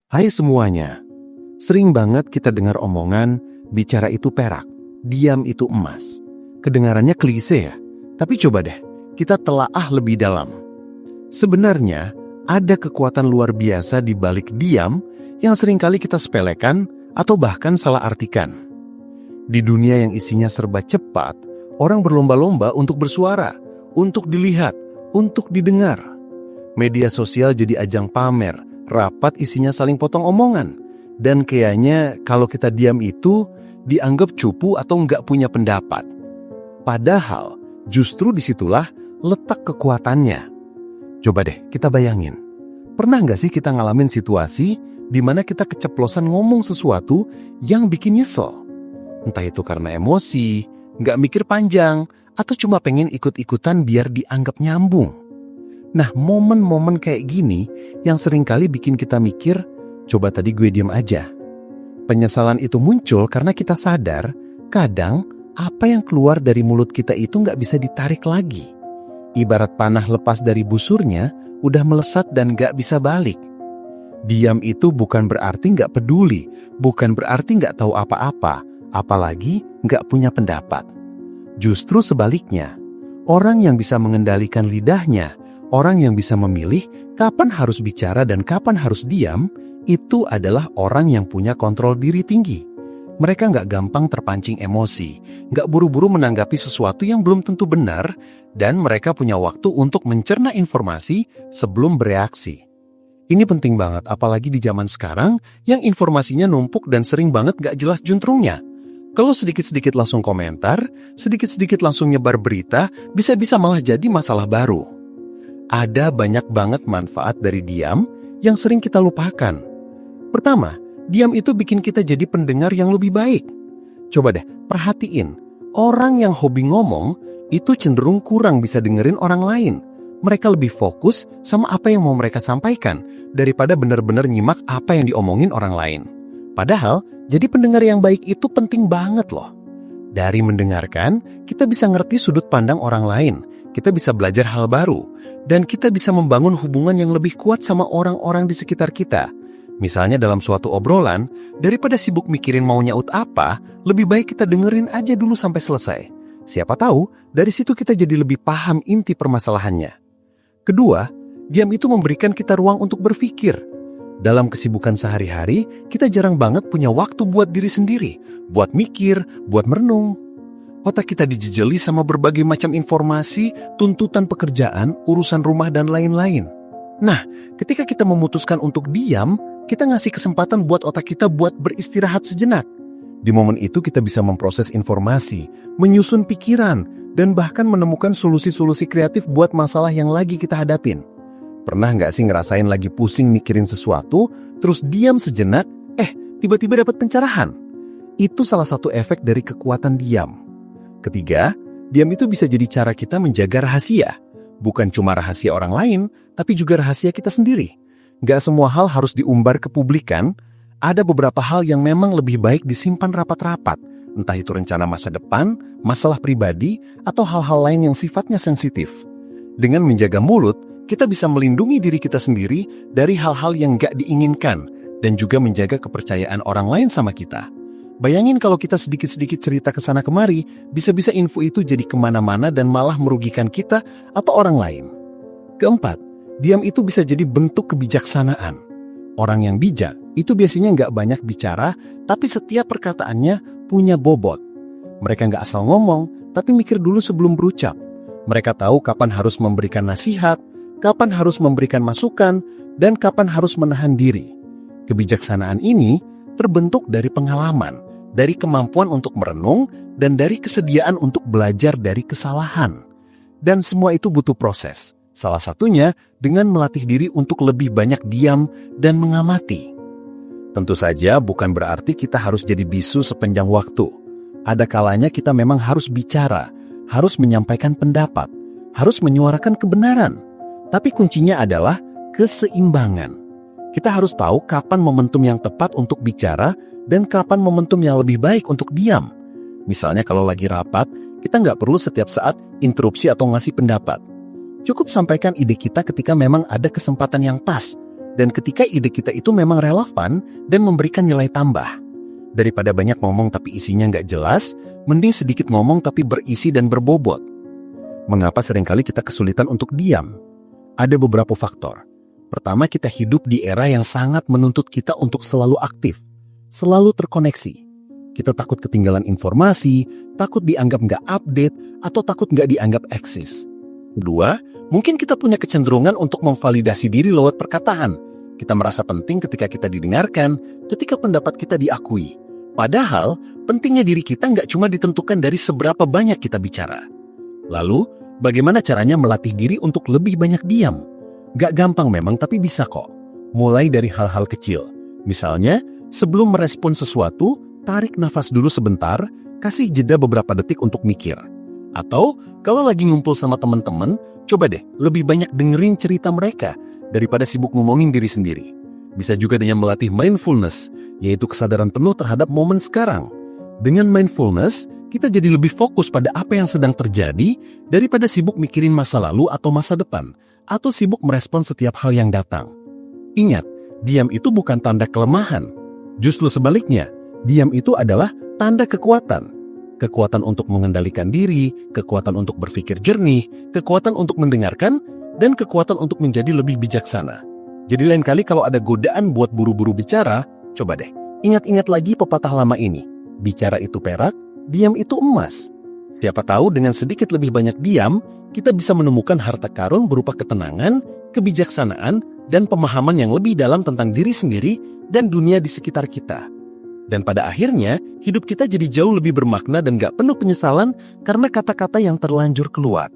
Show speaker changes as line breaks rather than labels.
Hai semuanya, sering banget kita dengar omongan, bicara itu perak, diam itu emas. Kedengarannya klise ya, tapi coba deh, kita telaah lebih dalam. Sebenarnya, ada kekuatan luar biasa di balik diam yang seringkali kita sepelekan atau bahkan salah artikan. Di dunia yang isinya serba cepat, orang berlomba-lomba untuk bersuara, untuk dilihat, untuk didengar. Media sosial jadi ajang pamer, rapat isinya saling potong omongan. Dan kayaknya kalau kita diam itu dianggap cupu atau nggak punya pendapat. Padahal justru disitulah letak kekuatannya. Coba deh kita bayangin. Pernah nggak sih kita ngalamin situasi di mana kita keceplosan ngomong sesuatu yang bikin nyesel? Entah itu karena emosi, nggak mikir panjang, atau cuma pengen ikut-ikutan biar dianggap nyambung. Nah, momen-momen kayak gini yang seringkali bikin kita mikir, coba tadi gue diam aja. Penyesalan itu muncul karena kita sadar, kadang apa yang keluar dari mulut kita itu nggak bisa ditarik lagi. Ibarat panah lepas dari busurnya, udah melesat dan nggak bisa balik. Diam itu bukan berarti nggak peduli, bukan berarti nggak tahu apa-apa, apalagi nggak punya pendapat. Justru sebaliknya, orang yang bisa mengendalikan lidahnya, orang yang bisa memilih kapan harus bicara dan kapan harus diam, itu adalah orang yang punya kontrol diri tinggi. Mereka nggak gampang terpancing emosi, nggak buru-buru menanggapi sesuatu yang belum tentu benar, dan mereka punya waktu untuk mencerna informasi sebelum bereaksi. Ini penting banget, apalagi di zaman sekarang yang informasinya numpuk dan sering banget nggak jelas juntrungnya. Kalau sedikit-sedikit langsung komentar, sedikit-sedikit langsung nyebar berita, bisa-bisa malah jadi masalah baru. Ada banyak banget manfaat dari diam yang sering kita lupakan. Pertama, diam itu bikin kita jadi pendengar yang lebih baik. Coba deh, perhatiin. Orang yang hobi ngomong itu cenderung kurang bisa dengerin orang lain. Mereka lebih fokus sama apa yang mau mereka sampaikan daripada benar-benar nyimak apa yang diomongin orang lain. Padahal, jadi pendengar yang baik itu penting banget loh. Dari mendengarkan, kita bisa ngerti sudut pandang orang lain. Kita bisa belajar hal baru, dan kita bisa membangun hubungan yang lebih kuat sama orang-orang di sekitar kita. Misalnya dalam suatu obrolan, daripada sibuk mikirin mau nyaut apa, lebih baik kita dengerin aja dulu sampai selesai. Siapa tahu, dari situ kita jadi lebih paham inti permasalahannya. Kedua, diam itu memberikan kita ruang untuk berpikir. Dalam kesibukan sehari-hari, kita jarang banget punya waktu buat diri sendiri, buat mikir, buat merenung. Otak kita dijejeli sama berbagai macam informasi, tuntutan pekerjaan, urusan rumah, dan lain-lain. Nah, ketika kita memutuskan untuk diam, kita ngasih kesempatan buat otak kita buat beristirahat sejenak. Di momen itu kita bisa memproses informasi, menyusun pikiran, dan bahkan menemukan solusi-solusi kreatif buat masalah yang lagi kita hadapin. Pernah nggak sih ngerasain lagi pusing mikirin sesuatu, terus diam sejenak, tiba-tiba dapat pencerahan? Itu salah satu efek dari kekuatan diam. Ketiga, diam itu bisa jadi cara kita menjaga rahasia. Bukan cuma rahasia orang lain, tapi juga rahasia kita sendiri. Gak semua hal harus diumbar ke publik kan? Ada beberapa hal yang memang lebih baik disimpan rapat-rapat. Entah itu rencana masa depan, masalah pribadi, atau hal-hal lain yang sifatnya sensitif. Dengan menjaga mulut, kita bisa melindungi diri kita sendiri dari hal-hal yang gak diinginkan, dan juga menjaga kepercayaan orang lain sama kita. Bayangin kalau kita sedikit-sedikit cerita ke sana kemari, bisa-bisa info itu jadi kemana-mana dan malah merugikan kita atau orang lain. Keempat, diam itu bisa jadi bentuk kebijaksanaan. Orang yang bijak itu biasanya nggak banyak bicara, tapi setiap perkataannya punya bobot. Mereka nggak asal ngomong, tapi mikir dulu sebelum berucap. Mereka tahu kapan harus memberikan nasihat, kapan harus memberikan masukan, dan kapan harus menahan diri. Kebijaksanaan ini terbentuk dari pengalaman, dari kemampuan untuk merenung, dan dari kesediaan untuk belajar dari kesalahan. Dan semua itu butuh proses. Salah satunya dengan melatih diri untuk lebih banyak diam dan mengamati. Tentu saja bukan berarti kita harus jadi bisu sepanjang waktu. Ada kalanya kita memang harus bicara, harus menyampaikan pendapat, harus menyuarakan kebenaran. Tapi kuncinya adalah keseimbangan. Kita harus tahu kapan momentum yang tepat untuk bicara dan kapan momentum yang lebih baik untuk diam. Misalnya kalau lagi rapat, kita nggak perlu setiap saat interupsi atau ngasih pendapat. Cukup sampaikan ide kita ketika memang ada kesempatan yang pas. Dan ketika ide kita itu memang relevan dan memberikan nilai tambah. Daripada banyak ngomong tapi isinya nggak jelas, mending sedikit ngomong tapi berisi dan berbobot. Mengapa seringkali kita kesulitan untuk diam? Ada beberapa faktor. Pertama, kita hidup di era yang sangat menuntut kita untuk selalu aktif, selalu terkoneksi. Kita takut ketinggalan informasi, takut dianggap nggak update, atau takut nggak dianggap eksis. Kedua, mungkin kita punya kecenderungan untuk memvalidasi diri lewat perkataan. Kita merasa penting ketika kita didengarkan, ketika pendapat kita diakui. Padahal, pentingnya diri kita nggak cuma ditentukan dari seberapa banyak kita bicara. Lalu, bagaimana caranya melatih diri untuk lebih banyak diam? Nggak gampang memang, tapi bisa kok. Mulai dari hal-hal kecil. Misalnya, sebelum merespon sesuatu, tarik nafas dulu sebentar, kasih jeda beberapa detik untuk mikir. Atau, kalau lagi ngumpul sama teman-teman, coba deh lebih banyak dengerin cerita mereka daripada sibuk ngomongin diri sendiri. Bisa juga dengan melatih mindfulness, yaitu kesadaran penuh terhadap momen sekarang. Dengan mindfulness, kita jadi lebih fokus pada apa yang sedang terjadi daripada sibuk mikirin masa lalu atau masa depan, atau sibuk merespon setiap hal yang datang. Ingat, diam itu bukan tanda kelemahan. Justru sebaliknya, diam itu adalah tanda kekuatan. Kekuatan untuk mengendalikan diri, kekuatan untuk berpikir jernih, kekuatan untuk mendengarkan, dan kekuatan untuk menjadi lebih bijaksana. Jadi lain kali kalau ada godaan buat buru-buru bicara, coba deh, ingat-ingat lagi pepatah lama ini. Bicara itu perak, diam itu emas. Siapa tahu dengan sedikit lebih banyak diam, kita bisa menemukan harta karun berupa ketenangan, kebijaksanaan, dan pemahaman yang lebih dalam tentang diri sendiri dan dunia di sekitar kita. Dan pada akhirnya, hidup kita jadi jauh lebih bermakna dan gak penuh penyesalan karena kata-kata yang terlanjur keluar.